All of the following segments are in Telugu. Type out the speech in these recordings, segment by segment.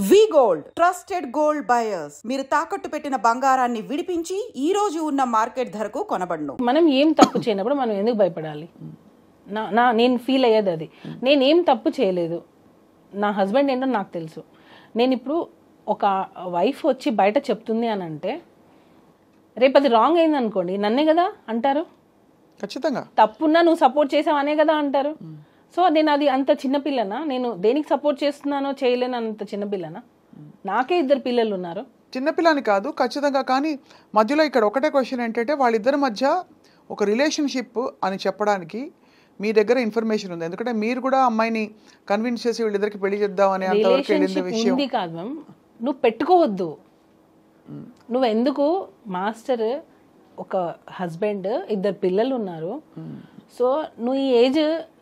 వి గోల్డ్ ట్రస్టెడ్ గోల్డ్ బయర్స్. మీరు తాకట్టు పెట్టిన బంగారాన్ని విడిపించి ఈ రోజు ఉన్న మార్కెట్ ధరకు కొనబడును. మనం ఏం తప్పు చేయనప్పుడు మనం ఎందుకు భయపడాలి? నేను ఫీల్ అయ్యేది అది. నేనేం తప్పు చేయలేదు, నా హస్బెండ్ ఏంటో నాకు తెలుసు. నేను ఇప్పుడు ఒక వైఫ్ వచ్చి బయట చెప్తుంది అని అంటే రేపు అది రాంగ్ అయింది అనుకోండి, నన్నే కదా అంటారు. ఖచ్చితంగా తప్పున్నా నువ్వు సపోర్ట్ చేసావనే కదా అంటారు. సో నేను అది అంత చిన్నపిల్లనా? నేను దేనికి సపోర్ట్ చేస్తున్నానో చేయలేను అంత చిన్నపిల్లనా? నాకే 2 పిల్లలు ఉన్నారు. చిన్నపిల్లని కాదు ఖచ్చితంగా. కానీ మధ్యలో ఇక్కడ ఒకటే క్వశ్చన్ ఏంటంటే వాళ్ళిద్దరి మధ్య ఒక రిలేషన్షిప్ అని చెప్పడానికి మీ దగ్గర ఇన్ఫర్మేషన్ ఉంది. ఎందుకంటే మీరు కూడా అమ్మాయిని కన్విన్స్ చేసి వీళ్ళిద్దరికి పెళ్లి చేద్దాం అనే అంతవరకు వెళ్ళింది విషయం ఉంది కాదు మ్యామ్. నువ్వు పెట్టుకోవద్దు. నువ్వు ఎందుకు మాస్టర్, ఒక హస్బెండ్, 2 పిల్లలు ఉన్నారు. సో నువ్వు ఈ ఏజ్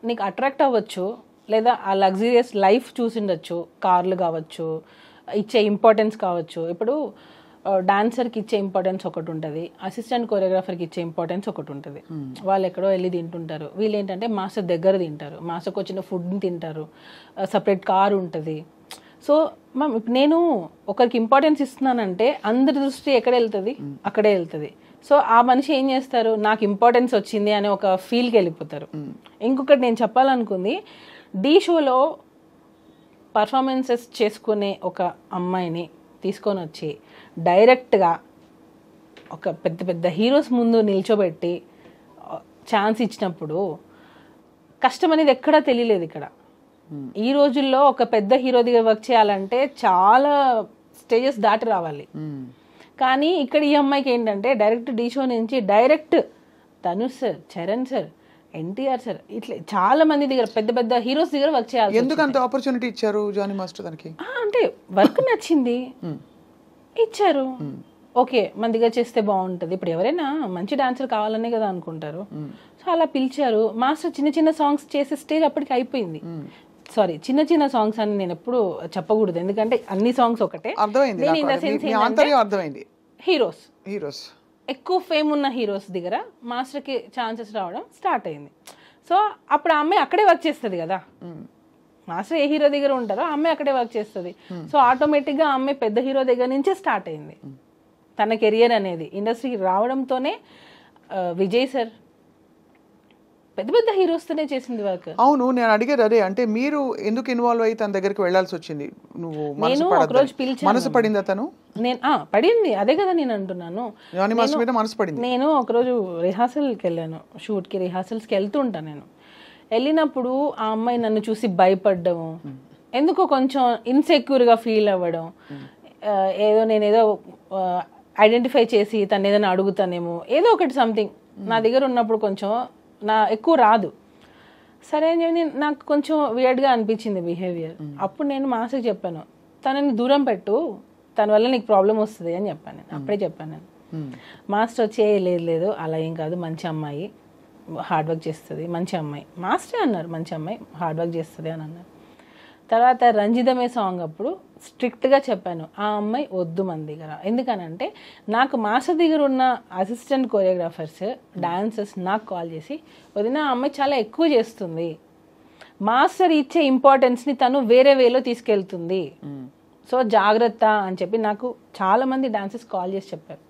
నీకు అట్రాక్ట్ అవ్వచ్చు, లేదా ఆ లగ్జరియస్ లైఫ్ చూసిండొచ్చు, కార్లు కావచ్చు, ఇచ్చే ఇంపార్టెన్స్ కావచ్చు. ఇప్పుడు డాన్సర్కి ఇచ్చే ఇంపార్టెన్స్ ఒకటి ఉంటుంది, అసిస్టెంట్ కొరియోగ్రాఫర్కి ఇచ్చే ఇంపార్టెన్స్ ఒకటి ఉంటుంది. వాళ్ళు ఎక్కడో వెళ్ళి తింటుంటారు, వీళ్ళు ఏంటంటే మాస్టర్ దగ్గర తింటారు, మాస్టర్కి వచ్చిన ఫుడ్ని తింటారు, సపరేట్ కారు ఉంటుంది. సో మ్యామ్ ఇప్పుడు నేను ఒకరికి ఇంపార్టెన్స్ ఇస్తున్నానంటే అందరి దృష్టి ఎక్కడ వెళ్తుంది, అక్కడే వెళ్తుంది. సో ఆ మనిషి ఏం చేస్తారు, నాకు ఇంపార్టెన్స్ వచ్చింది అనే ఒక ఫీల్కి వెళ్ళిపోతారు. ఇంకొకటి నేను చెప్పాలనుకుంది, ఢీ షోలో పర్ఫార్మెన్సెస్ చేసుకునే ఒక అమ్మాయిని తీసుకొని వచ్చి డైరెక్ట్గా ఒక పెద్ద పెద్ద హీరోస్ ముందు నిల్చోబెట్టి ఛాన్స్ ఇచ్చినప్పుడు కష్టం అనేది ఎక్కడా తెలియలేదు. ఇక్కడ ఈ రోజుల్లో ఒక పెద్ద హీరో దగ్గర వర్క్ చేయాలంటే చాలా స్టేజెస్ దాటి రావాలి. కానీ ఇక్కడ ఈ అమ్మాయికి ఏంటంటే డైరెక్ట్ ఢీ షో నుంచి direct Dhanush sir, Charan sir, NTR sir, ఇట్లా చాలా మంది దగ్గర పెద్ద పెద్ద హీరోస్ దగ్గర వర్క్ చేయాలి. ఎందుకు అంత ఆపర్చునిటీ ఇచ్చారు జానీ మాస్టర్ దానికి? అంటే వర్క్ నచ్చింది, ఇచ్చారు. ఓకే మన దగ్గర చేస్తే బాగుంటుంది. ఇప్పుడు ఎవరైనా మంచి డాన్సర్ కావాలనే కదా అనుకుంటారు. సో అలా పిలిచారు. మాస్టర్ చిన్న చిన్న సాంగ్స్ చేసే స్టేజ్ అప్పటికి అయిపోయింది. సారీ, చిన్న చిన్న సాంగ్స్ అని నేను ఎప్పుడు చెప్పకూడదు, ఎందుకంటే అన్ని సాంగ్స్ ఒకటే. అర్థమైంది. హీరోస్ ఎక్కువ ఫేమ్ ఉన్న హీరోస్ దగ్గర మాస్టర్కి ఛాన్సెస్ రావడం స్టార్ట్ అయింది. సో అప్పుడు ఆ అమ్మాయి అక్కడే వర్క్ చేస్తుంది కదా. మాస్టర్ ఏ హీరో దగ్గర ఉంటారో ఆ అమ్మాయి అక్కడే వర్క్ చేస్తుంది. సో ఆటోమేటిక్గా ఆ అమ్మాయి పెద్ద హీరో దగ్గర నుంచే స్టార్ట్ అయింది తన కెరియర్ అనేది. ఇండస్ట్రీకి రావడంతోనే విజయ్ సార్ పెద్ద పెద్ద హీరోస్తోనే చేసింది వర్క్. అవును, నేను అడిగేది అదే. అంటే మీరు ఎందుకు ఇన్వాల్వ్ అయ్యి తన దగ్గరికి వెళ్లాల్సి వచ్చింది? నువ్వు మనసు పడిందా తను? నేను పడింది, అదే కదా నేను అంటున్నాను. నేను ఒకరోజు రిహార్సల్కి వెళ్ళాను, షూట్కి రిహార్సల్స్కి వెళ్తుంటా. నేను వెళ్ళినప్పుడు ఆ అమ్మాయి నన్ను చూసి భయపడ్డము, ఎందుకో కొంచెం ఇన్సెక్యూర్గా ఫీల్ అవ్వడం, నేనేదో ఐడెంటిఫై చేసి తను ఏదైనా అడుగుతానేమో, ఏదో ఒకటి సంథింగ్ నా దగ్గర ఉన్నప్పుడు కొంచెం ఎక్కువ రాదు. సరే అని చెప్పి నాకు కొంచెం వియర్డ్గా అనిపించింది బిహేవియర్. అప్పుడు నేను మాస్టర్కి చెప్పాను, తనని దూరం పెట్టు, తన వల్ల నీకు ప్రాబ్లం వస్తుంది అని చెప్పాను. నేను అప్పుడే చెప్పాను. నేను మాస్టర్ వచ్చి లేదు అలా ఏం కాదు, మంచి అమ్మాయి, హార్డ్ వర్క్ చేస్తుంది, మంచి అమ్మాయి. మాస్టరే అన్నారు మంచి అమ్మాయి, హార్డ్ వర్క్ చేస్తుంది అని అన్నారు. తర్వాత రంజితమే సాంగ్ అప్పుడు స్ట్రిక్ట్గా చెప్పాను, ఆ అమ్మాయి వద్దు మన దగ్గర. ఎందుకనంటే నాకు మాస్టర్ దగ్గర ఉన్న అసిస్టెంట్ కొరియోగ్రాఫర్స్, డాన్సర్స్ నాకు కాల్ చేసి, వదిన ఆ అమ్మాయి చాలా ఎక్కువ చేస్తుంది, మాస్టర్ ఇచ్చే ఇంపార్టెన్స్ని తను వేరే వేలో తీసుకెళ్తుంది, సో జాగ్రత్త అని చెప్పి నాకు చాలామంది డాన్సర్స్ కాల్ చేసి చెప్పారు.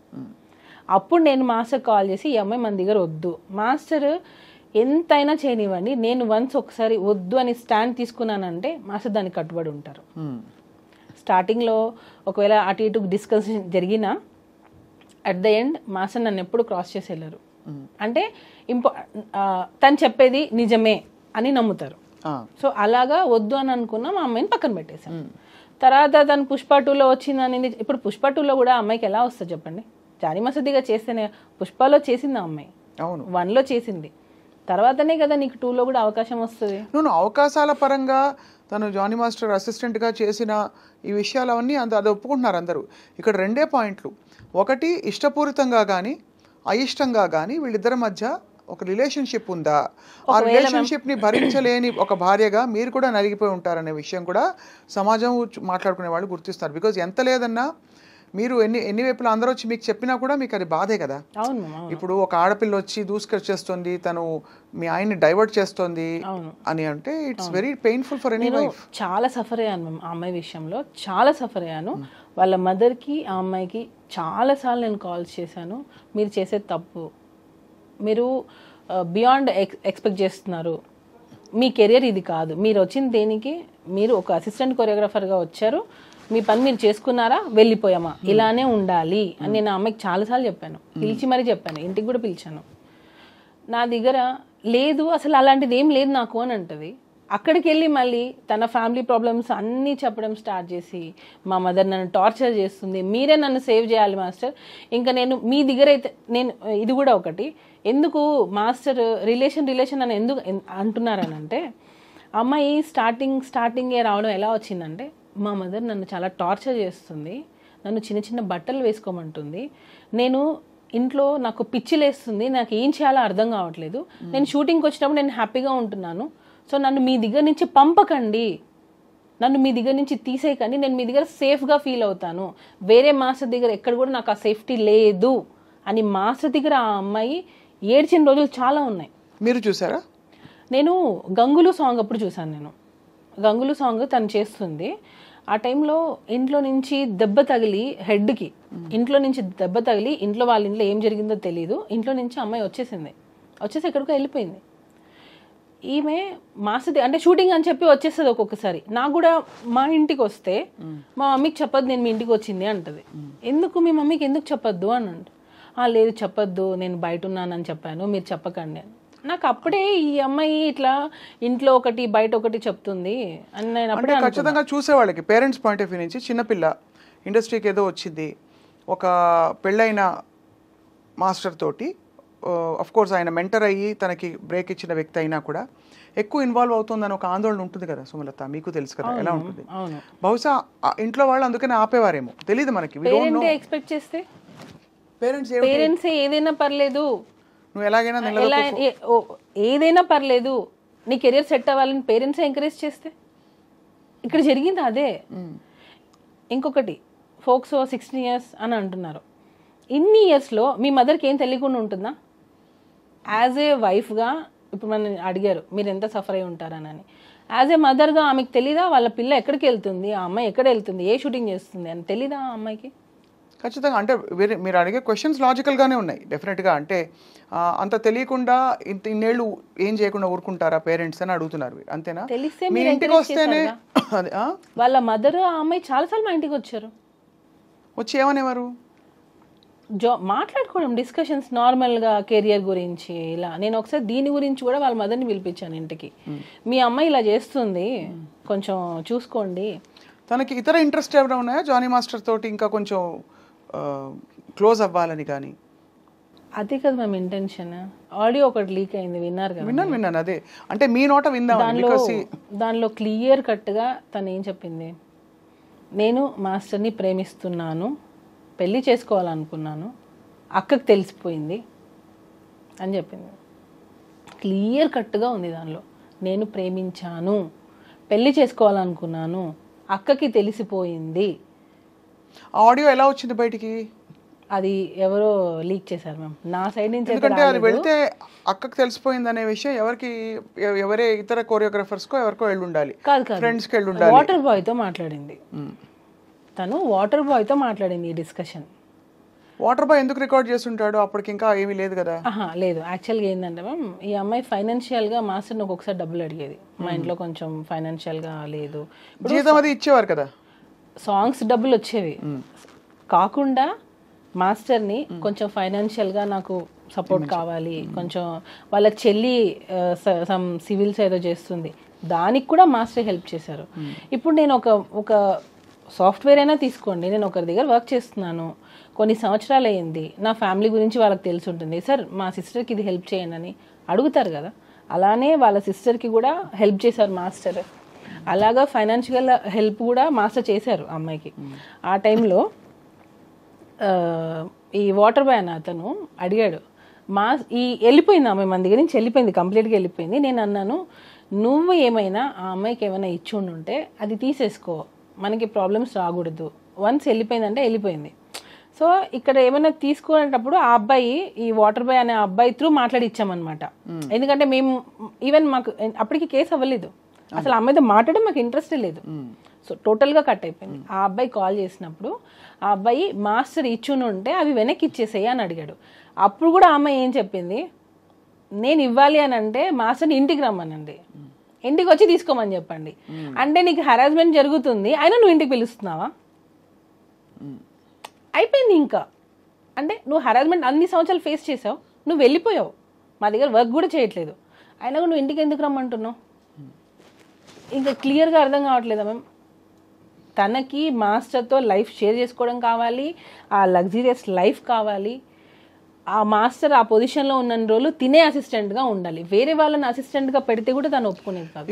అప్పుడు నేను మాస్టర్ కాల్ చేసి, ఈ అమ్మాయి మన దగ్గర వద్దు, మాస్టర్ ఎంతైనా చేయనివ్వండి, నేను వన్స్ ఒకసారి వద్దు అని స్టాండ్ తీసుకున్నానంటే మాస్టర్ దానికి కట్టుబడి ఉంటారు. స్టార్టింగ్లో ఒకవేళ అటు ఇటు డిస్కషన్ జరిగినా అట్ ద ఎండ్ మాస్టర్ నన్ను ఎప్పుడు క్రాస్ చేసి వెళ్ళారు. అంటే తను చెప్పేది నిజమే అని నమ్ముతారు. సో అలాగా వద్దు అని అనుకున్నా మా అమ్మాయిని పక్కన పెట్టేశాను. తర్వాత తను పుష్ప 2లో వచ్చింది అనేది. ఇప్పుడు పుష్ప 2లో కూడా అమ్మాయికి ఎలా వస్తుంది చెప్పండి? జానీ మసదిగా చేస్తేనే. పుష్పలో చేసింది ఆ అమ్మాయి, 1లో చేసింది, తర్వాతనే కదా నీకు 2లో కూడా అవకాశం వస్తుంది. నువ్వు అవకాశాల పరంగా తను జానీ మాస్టర్ అసిస్టెంట్గా చేసిన ఈ విషయాలు అవన్నీ అది ఒప్పుకుంటున్నారు అందరూ. ఇక్కడ 2 పాయింట్లు. ఒకటి, ఇష్టపూరితంగా కానీ అయిష్టంగా కానీ వీళ్ళిద్దరి మధ్య ఒక రిలేషన్షిప్ ఉందా? ఆ రిలేషన్షిప్ని భరించలేని ఒక భార్యగా మీరు కూడా నలిగిపోయి ఉంటారనే విషయం కూడా సమాజం మాట్లాడుకునే వాళ్ళు గుర్తిస్తారు. బికాజ్ ఎంత లేదన్నా మీరు ఎన్ని వైపులు అందరూ వచ్చి మీకు చెప్పినా కూడా మీకు అది బాధే కదా. అవును మ్యామ్. ఇప్పుడు ఒక ఆడపిల్ల వచ్చి దూసుకొచ్చేస్తుంది, తను మీ ఆయన్ని డైవర్ట్ చేస్తుంది అని అంటే it's very painful for any wife. చాలా సఫర్ అయ్యాను మ్యామ్ ఆ అమ్మాయి విషయంలో, చాలా సఫర్ అయ్యాను. వాళ్ళ మదర్కి ఆ అమ్మాయికి చాలాసార్లు నేను కాల్స్ చేశాను. మీరు చేసేది తప్పు, మీరు బియాండ్ ఎక్స్పెక్ట్ చేస్తున్నారు, మీ కెరియర్ ఇది కాదు, మీరు వచ్చింది దేనికి, మీరు ఒక అసిస్టెంట్ కొరియోగ్రాఫర్గా వచ్చారు, మీ పని మీరు చేసుకున్నారా, వెళ్ళిపోయామా, ఇలానే ఉండాలి అని నేను ఆ అమ్మాయికి చాలాసార్లు చెప్పాను. పిలిచి మరీ చెప్పాను, ఇంటికి కూడా పిలిచాను. నా దగ్గర లేదు అసలు అలాంటిది ఏం లేదు నాకు అని అంటది. అక్కడికి వెళ్ళి మళ్ళీ తన ఫ్యామిలీ ప్రాబ్లమ్స్ అన్నీ చెప్పడం స్టార్ట్ చేసి, మా మదర్ నన్ను టార్చర్ చేస్తుంది, మీరే నన్ను సేవ్ చేయాలి మాస్టర్, ఇంకా నేను మీ దగ్గర అయితే నేను ఇది కూడా ఒకటి, ఎందుకు మాస్టర్ రిలేషన్ అని ఎందుకు అంటున్నారనంటే, అమ్మాయి స్టార్టింగే రావడం ఎలా వచ్చిందంటే, మా మదర్ నన్ను చాలా టార్చర్ చేస్తుంది, నన్ను చిన్న చిన్న బట్టలు వేసుకోమంటుంది, నేను ఇంట్లో నాకు పిచ్చిలేస్తుంది, నాకు ఏం చేయాలో అర్థం కావట్లేదు, నేను షూటింగ్కి వచ్చినప్పుడు నేను హ్యాపీగా ఉంటున్నాను, సో నన్ను మీ దగ్గర నుంచి పంపకండి, నన్ను మీ దగ్గర నుంచి తీసేయకండి, నేను మీ దగ్గర సేఫ్గా ఫీల్ అవుతాను, వేరే మాస్టర్ దగ్గర ఎక్కడ కూడా నాకు ఆ సేఫ్టీ లేదు అని మాస్టర్ దగ్గర ఆ అమ్మాయి ఏడ్చిన రోజులు చాలా ఉన్నాయి. మీరు చూసారా? నేను గంగులు సాంగ్ అప్పుడు చూసాను. నేను గంగులు సాంగ్ తను చేస్తుంది, ఆ టైంలో ఇంట్లో నుంచి దెబ్బ తగిలి హెడ్కి, ఇంట్లో నుంచి దెబ్బ తగిలి ఇంట్లో వాళ్ళ ఇంట్లో ఏం జరిగిందో తెలియదు, ఇంట్లో నుంచి అమ్మాయి వచ్చేసి ఎక్కడికో వెళ్ళిపోయింది. ఈమె మాస్టర్ అంటే షూటింగ్ అని చెప్పి వచ్చేస్తుంది ఒక్కొక్కసారి. నాకు కూడా మా ఇంటికి వస్తే మా మమ్మీకి చెప్పొద్దు నేను మీ ఇంటికి వచ్చింది అంటది. ఎందుకు మీ మమ్మీకి ఎందుకు చెప్పొద్దు అని అంట. లేదు చెప్పొద్దు, నేను బయట ఉన్నానని చెప్పాను, మీరు చెప్పకండి అని. నాకు అప్పుడే ఈ అమ్మాయి ఇట్లా ఇంట్లో ఒకటి బయట ఒకటి చెప్తుంది అని నేను అప్పుడే ఖచ్చితంగా చూసేవాళ్ళకి పేరెంట్స్ పాయింట్ ఆఫ్ వ్యూ నుంచి చిన్నపిల్ల ఇండస్ట్రీకి ఏదో వచ్చింది, ఒక పెళ్ళైన మాస్టర్ తోటి అఫ్ కోర్స్ ఆయన మెంటర్ అయ్యి తనకి బ్రేక్ ఇచ్చిన వ్యక్తి అయినా కూడా ఎక్కువ ఇన్వాల్వ్ అవుతుందని ఒక ఆందోళన ఉంటుంది కదా సుమలత, మీకు తెలుసు కదా ఎలా ఉంటుంది. బహుశా ఇంట్లో వాళ్ళు అందుకనే ఆపేవారేమో, తెలియదు మనకి. ఎక్స్పెక్ట్ చేస్తే పేరెంట్స్ ఏదైనా పర్లేదు, నువ్వు ఎలాగైనా ఏదైనా పర్లేదు, నీ కెరియర్ సెట్ అవ్వాలని పేరెంట్స్ ఎంకరేజ్ చేస్తే ఇక్కడ జరిగింది అదే. ఇంకొకటి ఫోక్సో 16 years అని అంటున్నారు. ఇన్ని ఇయర్స్లో మీ మదర్కి ఏం తెలియకుండా ఉంటుందా? యాజ్ ఏ వైఫ్గా ఇప్పుడు మనం అడిగారు మీరు ఎంత సఫర్ అయి ఉంటారనని, యాజ్ ఏ మదర్గా ఆమెకు తెలీదా వాళ్ళ పిల్ల ఎక్కడికి వెళ్తుంది, ఆ అమ్మాయి ఎక్కడ వెళ్తుంది, ఏ షూటింగ్ చేస్తుంది అని తెలీదా ఆ అమ్మాయికి? ఖచ్చితంగా. అంటే మీరు అడిగే క్వశ్చన్స్ లాజికల్గానే ఉన్నాయి డెఫినెట్గా. అంటే అంత తెలియకుండా ఇన్నేళ్ళు ఏం చేయకుండా ఊరుకుంటారా పేరెంట్స్ అని అడుగుతున్నారు, అంతేనా? తెలిస్తే మీ ఇంటికి వస్తేనే వాళ్ళ మదర్ ఆ అమ్మాయి చాలాసార్లు మా ఇంటికి వచ్చి ఏమనేవారు, మాట్లాడుకోవడం, డిస్కషన్స్ నార్మల్గా కెరియర్ గురించి ఇలా. నేను ఒకసారి దీని గురించి కూడా వాళ్ళ మదర్ని పిలిపించాను ఇంటికి, మీ అమ్మాయి ఇలా చేస్తుంది కొంచెం చూసుకోండి. తనకి ఇతర ఇంట్రెస్ట్ ఏమైనా ఉన్నాయా జానీ మాస్టర్ తోటి ఇంకా కొంచెం క్లోజ్ అవ్వాలని? కానీ అదే కదా మేము ఇంటెన్షన్. ఆడియో ఒకటి లీక్ అయింది, విన్నారు కదా? విన్నాను. అదే అంటే మీ నోట విందాం. దానిలో క్లియర్ కట్గా తను ఏం చెప్పింది, నేను మాస్టర్ని ప్రేమిస్తున్నాను, పెళ్ళి చేసుకోవాలనుకున్నాను, అక్కకి తెలిసిపోయింది అని చెప్పింది. క్లియర్ కట్గా ఉంది దానిలో, నేను ప్రేమించాను, పెళ్ళి చేసుకోవాలనుకున్నాను, అక్కకి తెలిసిపోయింది. ఆడియో ఎలా వచ్చింది బయటికి? అది ఎవరో లీక్ చేశారు మ్యామ్, నా సైడ్ నుంచి. ఎందుకంటే అది వెళ్తే అక్కకి తెలిసిపోయింది అనే విషయం ఎవరే ఇతర కోరియోగ్రాఫర్స్కో ఎవరికో వెళ్ళి ఉండాలి, ఫ్రెండ్స్కి వెళ్ళి ఉండాలి. వాటర్ బాయ్తో మాట్లాడింది తను, వాటర్ బాయ్తో మాట్లాడింది ఈ డిస్కషన్. వాటర్ బాయ్ ఎందుకు రికార్డ్ చేస్తుంటాడు? అప్పటికి ఇంకా ఏమీ లేదు కదా. లేదు, యాక్చువల్గా ఏంటంటే మ్యామ్ ఈ అమ్మాయి ఫైనాన్షియల్గా మాస్టర్ని ఒక్కొక్కసారి డబ్బులు అడిగేది, మా ఇంట్లో కొంచెం ఫైనాన్షియల్గా లేదు, జీతం అది ఇచ్చేవారు కదా, సాంగ్స్ డబ్బులు వచ్చేవి కాకుండా మాస్టర్ని కొంచెం ఫైనాన్షియల్గా నాకు సపోర్ట్ కావాలి, కొంచెం వాళ్ళ చెల్లి సమ్ సివిల్స్ ఏదో చేస్తుంది, దానికి కూడా మాస్టర్ హెల్ప్ చేశారు. ఇప్పుడు నేను ఒక సాఫ్ట్వేర్ అయినా తీసుకోండి, నేను ఒకరి దగ్గర వర్క్ చేస్తున్నాను, కొన్ని సంవత్సరాలు అయ్యింది, నా ఫ్యామిలీ గురించి వాళ్ళకి తెలిసి ఉంటుంది, సార్ మా సిస్టర్కి ఇది హెల్ప్ చేయండి అని అడుగుతారు కదా, అలానే వాళ్ళ సిస్టర్కి కూడా హెల్ప్ చేశారు మాస్టర్. అలాగా ఫైనాన్షియల్ హెల్ప్ కూడా మాస్టర్ చేశారు అమ్మాయికి. ఆ టైంలో ఈ వాటర్ బాయ్ అన్న అతను అడిగాడు, వెళ్ళిపోయింది ఆమె మన దగ్గర నుంచి, వెళ్ళిపోయింది, కంప్లీట్గా వెళ్ళిపోయింది. నేను అన్నాను, నువ్వు ఏమైనా ఆ అమ్మాయికి ఏమైనా ఇచ్చి ఉంటే అది తీసేసుకో, మనకి ప్రాబ్లమ్స్ రాకూడదు, వన్స్ వెళ్ళిపోయిందంటే వెళ్ళిపోయింది, సో ఇక్కడ ఏమైనా తీసుకునేటప్పుడు ఆ అబ్బాయి, ఈ వాటర్ బాయ్ అనే అబ్బాయి త్రూ మాట్లాడి ఇచ్చామన్నమాట. ఎందుకంటే మేము ఈవెన్ మాకు అప్పటికి కేసు అవ్వలేదు, అసలు అమ్మాయితో మాట్లాడడం మాకు ఇంట్రెస్టే లేదు. సో టోటల్గా కట్ అయిపోయింది. ఆ అబ్బాయి కాల్ చేసినప్పుడు ఆ అబ్బాయి మాస్టర్ ఇచ్చుని ఉంటే అవి వెనక్కి ఇచ్చేసేయి అని అడిగాడు. అప్పుడు కూడా ఆ అమ్మాయి ఏం చెప్పింది, నేను ఇవ్వాలి అని అంటే మాస్టర్ని ఇంటికి రమ్మనండి, ఇంటికి వచ్చి తీసుకోమని చెప్పండి. అంటే నీకు హెరాస్మెంట్ జరుగుతుంది, అయినా నువ్వు ఇంటికి పిలుస్తున్నావా? అయిపోయింది ఇంకా. అంటే నువ్వు హెరాస్మెంట్ అన్ని సంవత్సరాలు ఫేస్ చేసావు, నువ్వు వెళ్ళిపోయావు, మా దగ్గర వర్క్ కూడా చేయట్లేదు, అయినా నువ్వు ఇంటికి ఎందుకు రమ్మంటున్నావు? ఇంకా క్లియర్గా అర్థం కావట్లేదా మ్యామ్? తనకి మాస్టర్తో లైఫ్ షేర్ చేసుకోవడం కావాలి, ఆ లగ్జరియస్ లైఫ్ కావాలి. ఆ మాస్టర్ ఆ పొజిషన్లో ఉన్న రోజులు తినే అసిస్టెంట్గా ఉండాలి. వేరే వాళ్ళని అసిస్టెంట్గా పెడితే కూడా తను ఒప్పుకునేది కాదు.